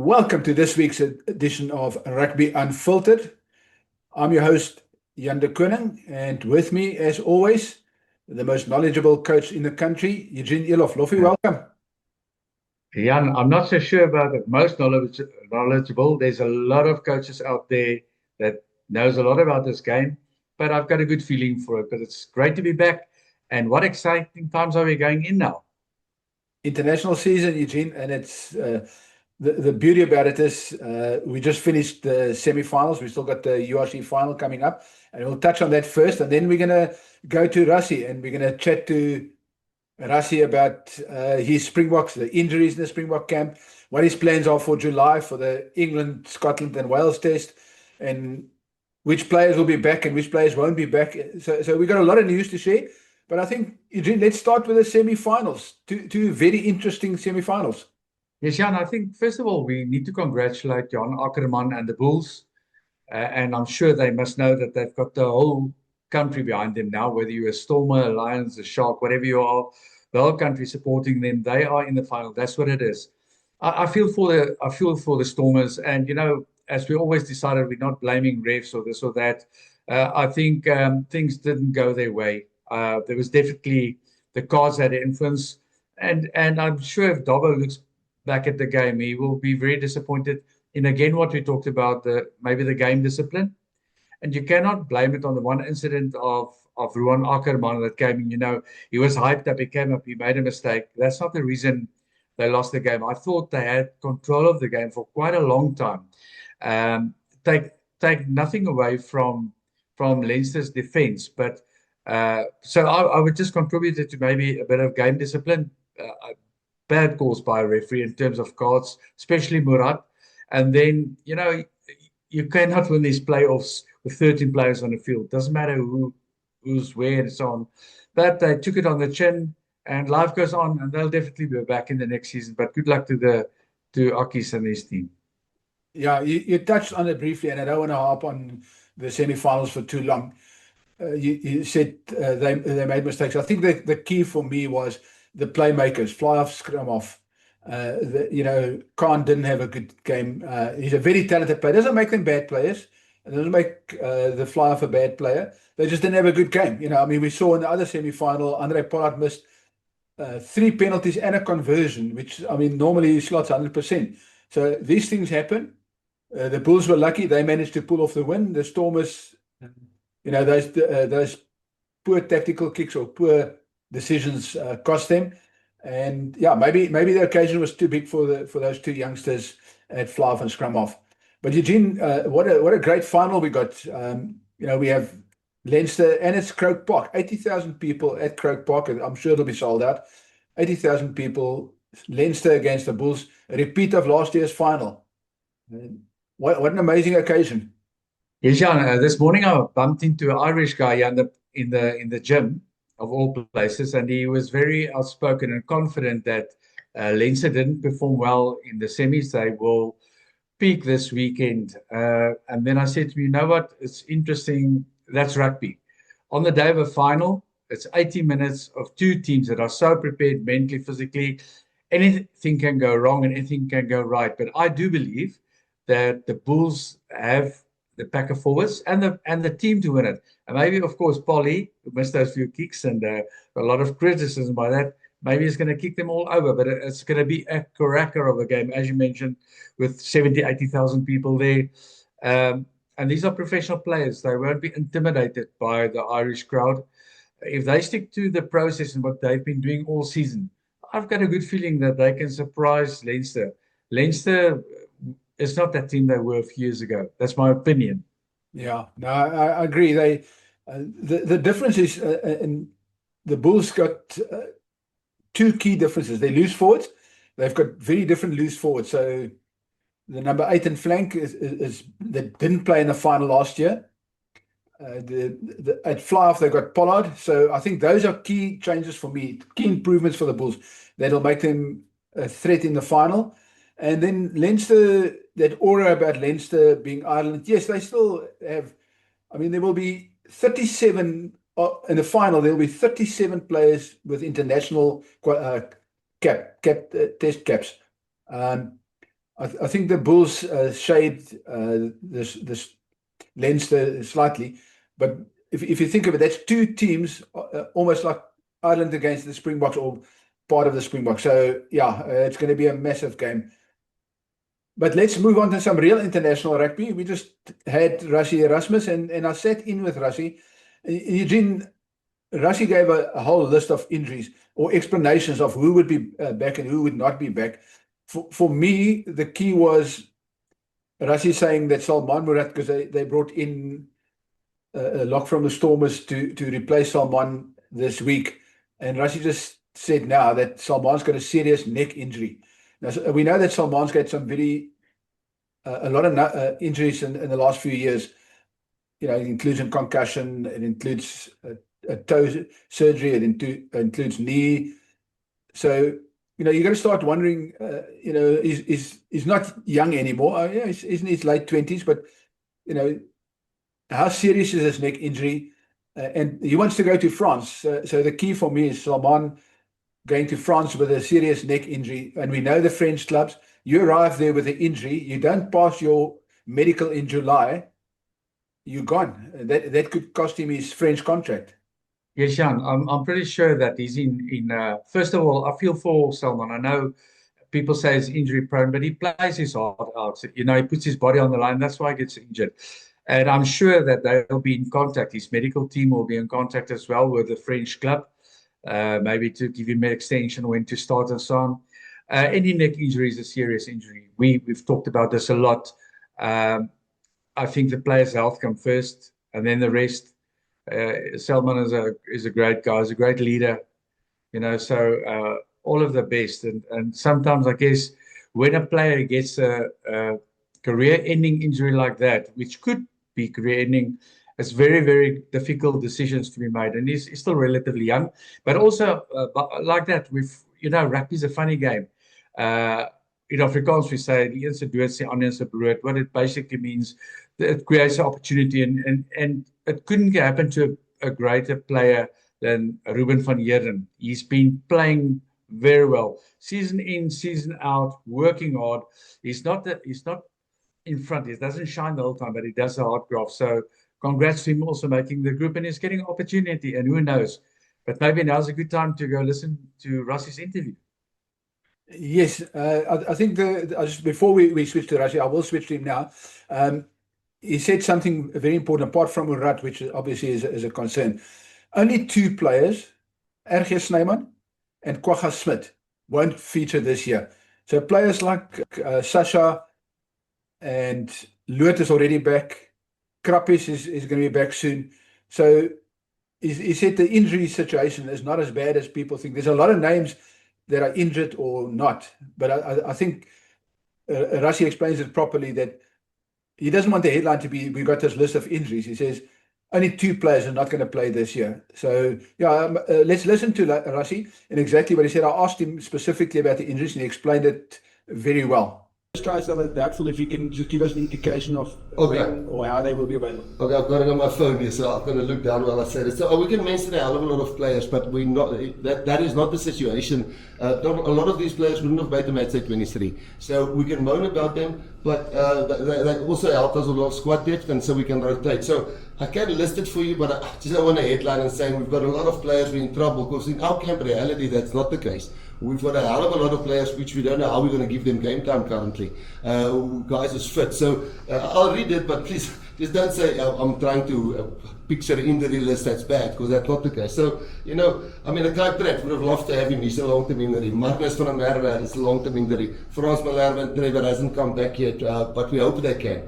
Welcome to this week's edition of Rugby Unfiltered. I'm your host, Jan de Koning, and with me, as always, the most knowledgeable coach in the country, Eugene Eloff. Loffie, welcome. Jan, I'm not so sure about the most knowledgeable. There's a lot of coaches out there that knows a lot about this game, but I've got a good feeling for it. But it's great to be back. And what exciting times are we going in now? International season, Eugene, and it's the beauty about it is we just finished the semi-finals. We still got the URC final coming up, and we'll touch on that first, and then we're going to go to Rassie, and we're going to chat to Rassie about his Springboks, the injuries in the Springbok camp, what his plans are for July for the England, Scotland, and Wales test, and which players will be back and which players won't be back. So we've got a lot of news to share. But I think, Eugene, let's start with the semi-finals. Two very interesting semi-finals. Yes, Jan, I think, first of all, we need to congratulate Jan Ackerman and the Bulls. And I'm sure they must know that they've got the whole country behind them now, whether you're a Stormer, a Lions, a Shark, whatever you are, the whole country supporting them. They are in the final. That's what it is. I feel for the Stormers. And, you know, as we always decided, we're not blaming refs or this or that. I think things didn't go their way. There was definitely the cards had an influence, and I'm sure if Dobbo looks back at the game, he will be very disappointed in again what we talked about, maybe the game discipline, and you cannot blame it on the one incident of Ruan Ackerman that came in. You know, he was hyped up, he came up, he made a mistake. That's not the reason they lost the game. I thought they had control of the game for quite a long time. Take nothing away from Leinster's defense, but. So I would just contribute it to maybe a bit of game discipline, bad calls by a referee in terms of cards, especially Murat. And then, you know, you cannot win these playoffs with 13 players on the field. Doesn't matter who's where and so on. But they took it on the chin, and life goes on, and they'll definitely be back in the next season. But good luck to Akis and his team. Yeah, you touched on it briefly, and I don't want to harp on the semi-finals for too long. You said they made mistakes. I think the key for me was the playmakers, fly off, scrum off. Khan didn't have a good game. He's a very talented player. Doesn't make them bad players. It doesn't make the fly off a bad player. They just didn't have a good game. You know, I mean, we saw in the other semi-final, Andre Pollard missed 3 penalties and a conversion, which, I mean, normally he slots 100%. So these things happen. The Bulls were lucky. They managed to pull off the win. The Stormers... You know, those poor tactical kicks or poor decisions cost them, and yeah, maybe the occasion was too big for those two youngsters at fly off and scrum off. But Eugene, what a great final we got. We have Leinster and it's Croke Park, 80,000 people at Croke Park. I'm sure it'll be sold out. 80,000 people. Leinster against the Bulls, a repeat of last year's final. What an amazing occasion. Yes, Jan, this morning I bumped into an Irish guy in the gym, of all places, and he was very outspoken and confident that Leinster didn't perform well in the semis. They will peak this weekend. And then I said to him, you know what? It's interesting. That's rugby. On the day of a final, it's 80 minutes of two teams that are so prepared mentally, physically. Anything can go wrong and anything can go right. But I do believe that the Bulls have the pack of forwards and the team to win it. And maybe, of course, Polly, who missed those few kicks and a lot of criticism by that, maybe it's going to kick them all over. But it's going to be a cracker of a game, as you mentioned, with 70, 80,000 people there. And these are professional players. They won't be intimidated by the Irish crowd. If they stick to the process and what they've been doing all season, I've got a good feeling that they can surprise Leinster. Leinster... It's not that team they were a few years ago. That's my opinion. Yeah, no, I agree. The difference is, in the Bulls got two key differences. They loose forwards. They've got very different loose forwards. So the number 8 in flank is that didn't play in the final last year. At fly off they've got Pollard. So I think those are key changes for me, key improvements for the Bulls that'll make them a threat in the final. And then Leinster, that aura about Leinster being Ireland, yes, they still have. I mean, there will be 37 in the final. There will be 37 players with international test caps. I think the Bulls shade this Leinster slightly, but if you think of it, that's two teams almost like Ireland against the Springboks or part of the Springboks. So yeah, it's going to be a massive game. But let's move on to some real international rugby. We just had Rassie Erasmus, and I sat in with Rassie. Eugene, Rassie gave a whole list of injuries or explanations of who would be back and who would not be back. For me, the key was Rassie saying that Salman Murad, because they brought in a lock from the Stormers to replace Salman this week. And Rassie just said now that Salman's got a serious neck injury. Now, so we know that Salman's got some a lot of injuries in the last few years. You know, it includes a concussion, it includes a toe surgery, it includes knee. So, you know, you got to start wondering, you know, he's not young anymore. Yeah, he's in his late 20s, but, you know, how serious is his neck injury? And he wants to go to France. So the key for me is Salman going to France with a serious neck injury. And we know the French clubs, you arrive there with an injury, you don't pass your medical in July, you're gone. That could cost him his French contract. Yes, Jan, I'm pretty sure that he's in first of all, I feel for Salman. I know people say he's injury prone, but he plays his heart out. You know, he puts his body on the line. That's why he gets injured. And I'm sure that they'll be in contact. His medical team will be in contact as well with the French club, maybe to give him an extension, when to start and so on. Any neck injury is a serious injury. We've talked about this a lot. I think the player's health comes first, and then the rest. Salman is a great guy, he's a great leader, you know, so all of the best. And sometimes I guess when a player gets a career-ending injury like that, which could be career-ending, it's very, very difficult decisions to be made. And he's still relatively young, but also like that, you know, rugby is a funny game. In Afrikaans we say, die een se dood sê ander se brood. What it basically means, it creates an opportunity, and it couldn't happen to a greater player than Ruben van Heerden. He's been playing very well, season in, season out, working hard. He's not in front. He doesn't shine the whole time, but he does the hard graft. So congrats to him also making the group, and he's getting an opportunity, and who knows. But maybe now's a good time to go listen to Rassie's interview. Yes, I think before we switch to Rassie, I will switch to him now. He said something very important, apart from Murad, which obviously is a concern. Only two players, RG Snyman and Kwagga Smith, won't feature this year. So players like Sasha and Loot is already back. Krappies is going to be back soon. So he said the injury situation is not as bad as people think. There's a lot of names that are injured or not. But I think Rassie explains it properly, that he doesn't want the headline to be, we've got this list of injuries. He says only two players are not going to play this year. So, yeah, let's listen to Rassie and exactly what he said. I asked him specifically about the injuries, and he explained it very well. Let's try some of that. If you can just give us an indication of when or how they will be available. Okay, I've got it on my phone here, so I'm going to look down while I say it. So we can mention a hell of a lot of players, but that is not the situation. A lot of these players wouldn't have made the match at 23. So we can moan about them, but they also help us a lot of squad depth, and so we can rotate. So I can list it for you, but I just don't want a headline and saying we've got a lot of players in trouble, because in our camp reality that's not the case. We've got a hell of a lot of players which we don't know how we're going to give them game time currently. Guys is fit. So I'll read it, but please just don't say I'm trying to picture an injury list that's bad, because that's not the case. So, you know, I mean, Clive Trent would have loved to have him. He's a long-term injury. Magnus van der Merwe is a long-term injury. Frans Malherbe and Trevor hasn't come back yet, but we hope they can.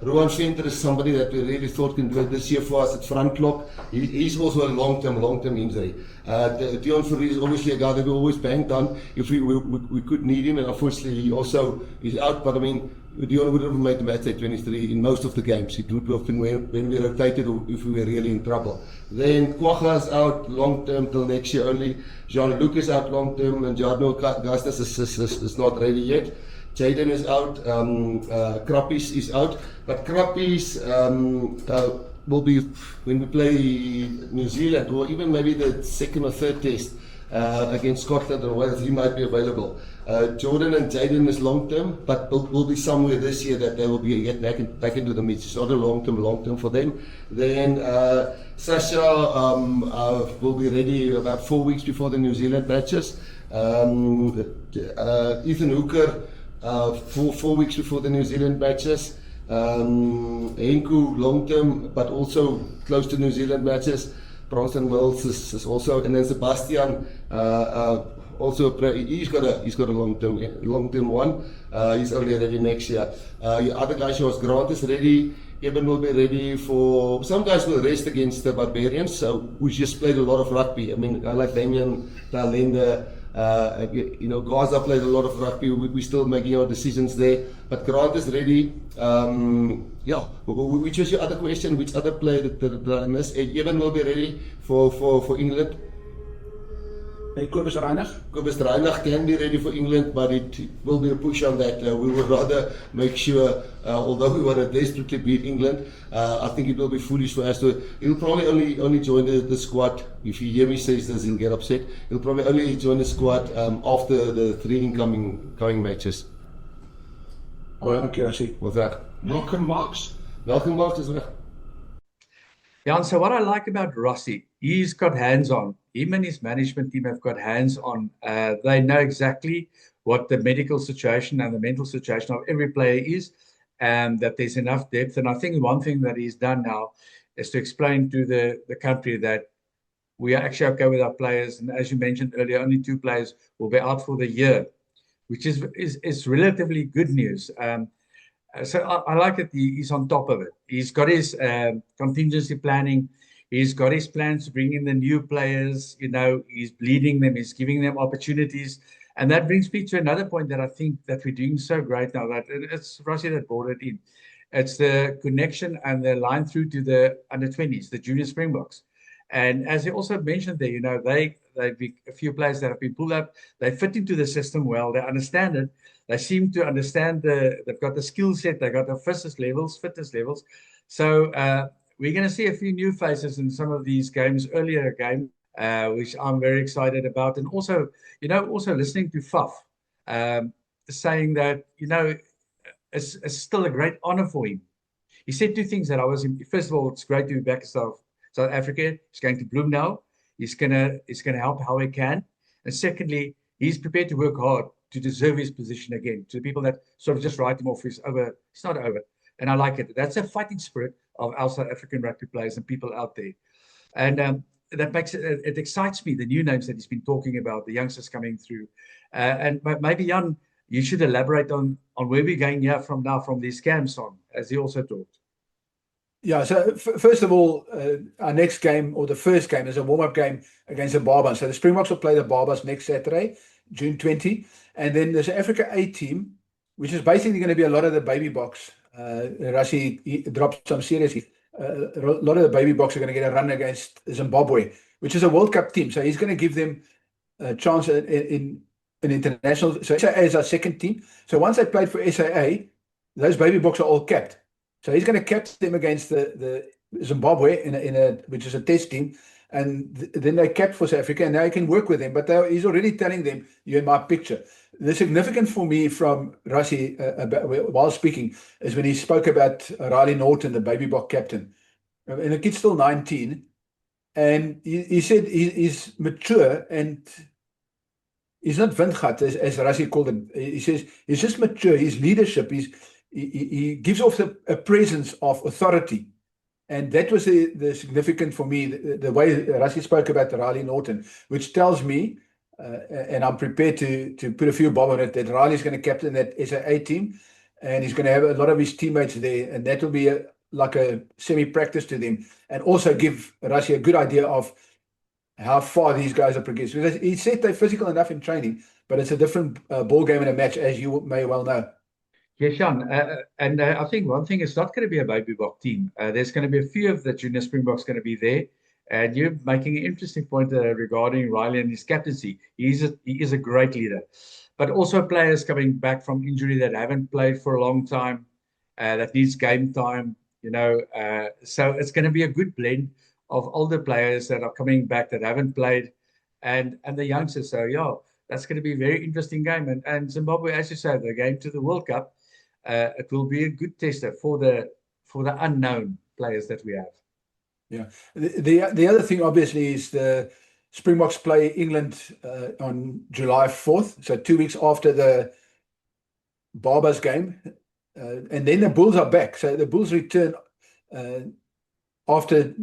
Rowan Venter is somebody that we really thought can do it this year for us at front lock. He's also a long-term injury. Dion Fourie is obviously a guy that we always banked on if we could need him, and unfortunately he also is out. But I mean, Dion would have made the match at 23 in most of the games. It would have been when we rotated or if we were really in trouble. Then Kwagga is out long term till next year only. Jean-Luc is out long term, and Jarno Gastas is not ready yet. Jaden is out. Krappies is out, but Krappies will be when we play New Zealand, or even maybe the second or third test. against Scotland and Wales, he might be available. Jordan and Jaden is long term, but will be somewhere this year that they will be get back into the mix. It's not a long term for them. Then Sasha will be ready about 4 weeks before the New Zealand matches. Ethan Hooker 4 weeks before the New Zealand matches. Henku long term, but also close to New Zealand matches. Bronson Wells is also, and then Sebastian also he's got a long term one. He's only ready next year. The other guy shows Grant is ready. Eben will be ready for. Some guys will rest against the Barbarians, so we just played a lot of rugby. I mean, I like Damian Talenda. Gaza played a lot of rugby. We're still making our decisions there. But Grant is ready. Which was your other question? Which other player that I missed? Eben will be ready for England. Kobus Reinach? Kobus Reinach can be ready for England, but it will be a push on that. We would rather make sure, although we want to desperately beat England, I think it will be foolish for us to. He'll probably only join the squad. If he hear me say this, he'll get upset. He'll probably only join the squad after the 3 incoming matches. Okay, I see. What's that? Malcolm Marx. Malcolm Marx as well. Yeah, and so what I like about Rossi, he's got hands-on. Him and his management team have got hands-on. They know exactly what the medical situation and the mental situation of every player is, and that there's enough depth. And I think one thing that he's done now is to explain to the country that we are actually okay with our players. And as you mentioned earlier, only 2 players will be out for the year, which is relatively good news. So I like that he's on top of it. He's got his contingency planning. He's got his plans to bring in the new players. He's leading them. He's giving them opportunities. And that brings me to another point that I think that we're doing so great now. That it's Rossi that brought it in. It's the connection and the line through to the under-20s, the junior Springboks. And as he also mentioned there, they've been a few players that have been pulled up. They fit into the system well. They understand it. They seem to understand they've got the skill set. They've got the fitness levels. So we're going to see a few new faces in some of these games, earlier game, which I'm very excited about. And also listening to Faf saying that, it's still a great honor for him. He said 2 things that first of all, it's great to be back in South Africa. He's going to bloom now. He's gonna help how he can. And secondly, he's prepared to work hard to deserve his position again. To the people that sort of just write him off, it's not over. And I like it. That's a fighting spirit of our South African rugby players and people out there. And that makes it excites me, the new names that he's been talking about, the youngsters coming through. And maybe, Jan, you should elaborate on where we're going here from these camps on, as he also talked. Yeah, so first of all, our next game, or the first game, is a warm-up game against the Barbas. So the Springboks will play the Barbas next Saturday, June 20. And then there's an Africa A team, which is basically going to be a lot of the baby box. Rossi dropped some seriously. A lot of the baby box are going to get a run against Zimbabwe, which is a World Cup team. So he's going to give them a chance in international. So SAA is our second team. So once they played for SAA, those baby box are all capped. So he's going to cap them against the Zimbabwe in a which is a test team, and then they capped for South Africa, and now he can work with them. But he's already telling them, "You're in my picture." The significant for me from Rossi while speaking is when he spoke about Riley Norton, the baby box captain, and the kid's still 19, and he said he's mature and he's not windgat as Rossi called him. He says he's just mature. His leadership, he gives off a presence of authority. And that was the significant for me, the way Rossi spoke about Riley Norton, which tells me, and I'm prepared to put a few bob on it, that Riley's going to captain that SAA team, and he's going to have a lot of his teammates there, and that will be like a semi-practice to them, and also give Rossi a good idea of how far these guys are progressing. Because he said they're physical enough in training, but it's a different ball game in a match, as you may well know. Yes, Jan, and I think one thing is not going to be a baby box team. There's going to be a few of the junior Springboks going to be there, and you're making an interesting point regarding Riley and his captaincy. He is a great leader, but also players coming back from injury that haven't played for a long time, that needs game time. So it's going to be a good blend of older players that are coming back that haven't played, and the youngsters. So yeah, that's going to be a very interesting game. And Zimbabwe, as you said, the game to the World Cup, it will be a good tester for the unknown players that we have. Yeah. The other thing, obviously, is the Springboks play England on July 4th, so 2 weeks after the Barbers game. And then the Bulls are back. So the Bulls return after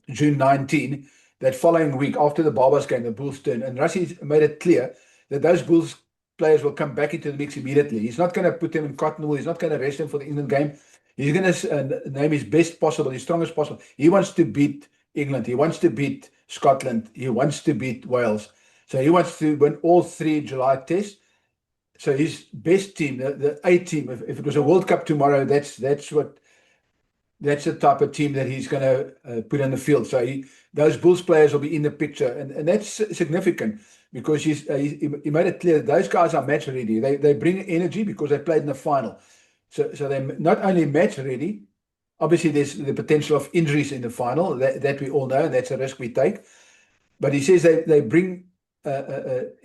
June 19. That following week, after the Barbers game, the Bulls turn. And Rassie made it clear that those Bulls players will come back into the mix immediately. He's not going to put them in cotton wool. He's not going to rest them for the England game. He's going to name his best possible, his strongest possible. He wants to beat England. He wants to beat Scotland. He wants to beat Wales. So he wants to win all 3 July tests. So his best team, the A team, if it was a World Cup tomorrow, that's the type of team that he's going to put on the field. So those Bulls players will be in the picture, and that's significant because he made it clear that those guys are match ready. They bring energy because they played in the final. So they're not only match ready. Obviously, there's the potential of injuries in the final that we all know, and that's a risk we take. But he says they bring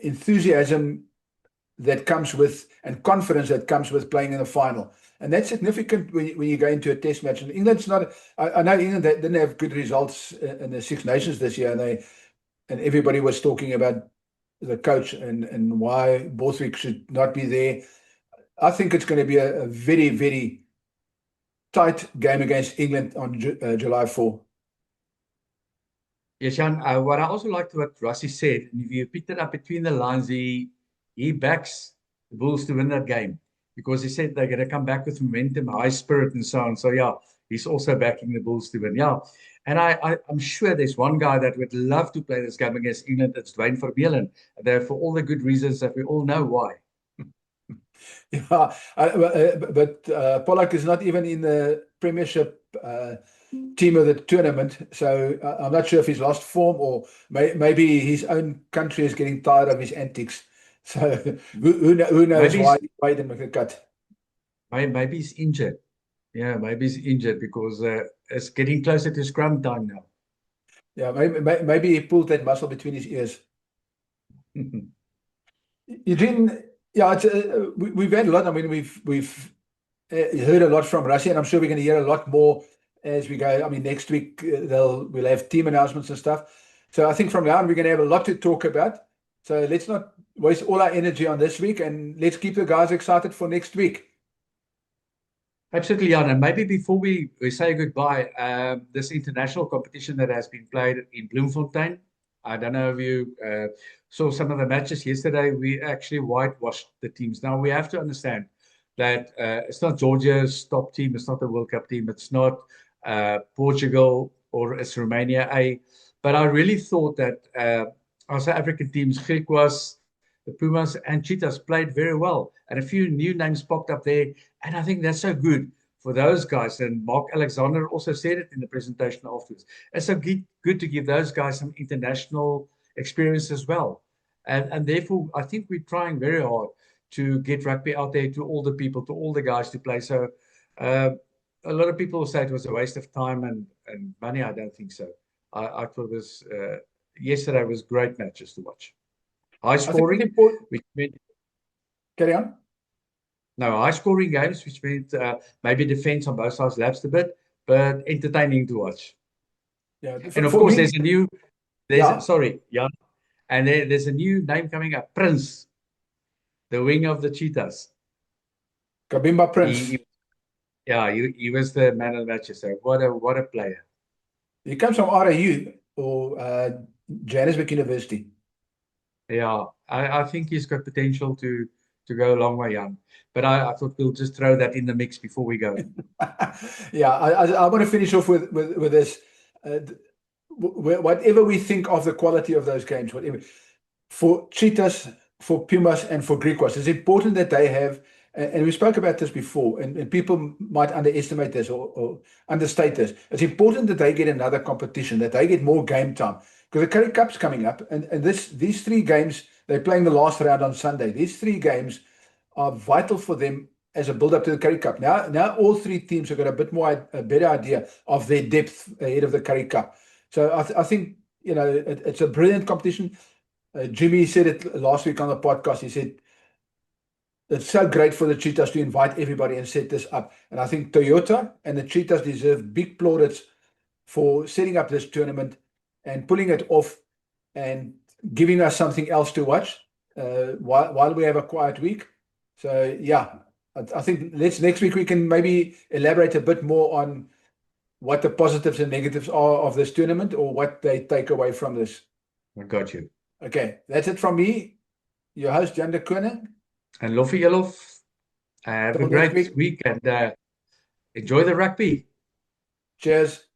enthusiasm that comes with, and confidence that comes with playing in the final. And that's significant when you go into a test match. And England's not, I know England didn't have good results in the Six Nations this year, and everybody was talking about the coach and why Borthwick should not be there. I think it's going to be a very, very tight game against England on July 4. Yes, Jan, what I also liked what Rassie said, and if you picked it up between the lines, he backs the Bulls to win that game because he said they're going to come back with momentum, high spirit, and so on. So yeah, he's also backing the Bulls to win. Yeah, and I'm sure there's one guy that would love to play this game against England. It's Duane Vermeulen. There for all the good reasons that we all know why. Yeah, but Pollak is not even in the Premiership team of the tournament, so I'm not sure if he's lost form or maybe his own country is getting tired of his antics. So who knows why he didn't make the cut? Maybe he's injured. Yeah, maybe he's injured because it's getting closer to scrum time now. Yeah, maybe he pulled that muscle between his ears. Eugene, yeah, it's, we've had a lot. I mean, we've heard a lot from Rassie, and I'm sure we're going to hear a lot more as we go. I mean, next week we'll have team announcements and stuff. So I think from now on we're going to have a lot to talk about. So let's not waste all our energy on this week, and let's keep the guys excited for next week. Absolutely, Jan. And maybe before we say goodbye, this international competition that has been played in Bloemfontein, I don't know if you saw some of the matches yesterday. We actually whitewashed the teams. Now, we have to understand that it's not Georgia's top team. It's not the World Cup team. It's not Portugal or it's Romania A. But I really thought that our South African teams, Griquas, the Pumas and Cheetahs played very well. And a few new names popped up there. And I think that's so good for those guys. And Mark Alexander also said it in the presentation afterwards. It's so good to give those guys some international experience as well. And therefore, I think we're trying very hard to get rugby out there to all the people, to all the guys to play. So a lot of people will say it was a waste of time and money. I don't think so. I thought it was, yesterday was great matches to watch. High scoring, which meant... Carry on. No, high scoring games, which meant maybe defense on both sides lapsed a bit, but entertaining to watch. Yeah, and of course, there's a new, Yeah. Jan, and there's a new name coming up, Prince, the wing of the Cheetahs. Kabimba Prince. He was the man of the match. So what a player. He comes from RAU or Johannesburg University. Yeah, I think he's got potential to go a long way, Jan. But I thought we'll just throw that in the mix before we go. Yeah, I want to finish off with this. Whatever we think of the quality of those games, whatever, for Cheetahs, for Pumas, and for Griquas, it's important that they have, and we spoke about this before, and people might underestimate this or understate this. It's important that they get another competition, that they get more game time. Because the Currie Cup's coming up, and these 3 games, they're playing the last round on Sunday. These 3 games are vital for them as a build-up to the Currie Cup. Now all 3 teams have got a better idea of their depth ahead of the Currie Cup. So I think it's a brilliant competition. Jimmy said it last week on the podcast. He said it's so great for the Cheetahs to invite everybody and set this up. And I think Toyota and the Cheetahs deserve big plaudits for setting up this tournament and pulling it off and giving us something else to watch while we have a quiet week. So yeah, I think next week we can maybe elaborate a bit more on what the positives and negatives are of this tournament, or what they take away from this. I got you. Okay, that's it from me, your host, Jan de Koning. And Loffie Elof, have Till a next great week and enjoy the rugby. Cheers.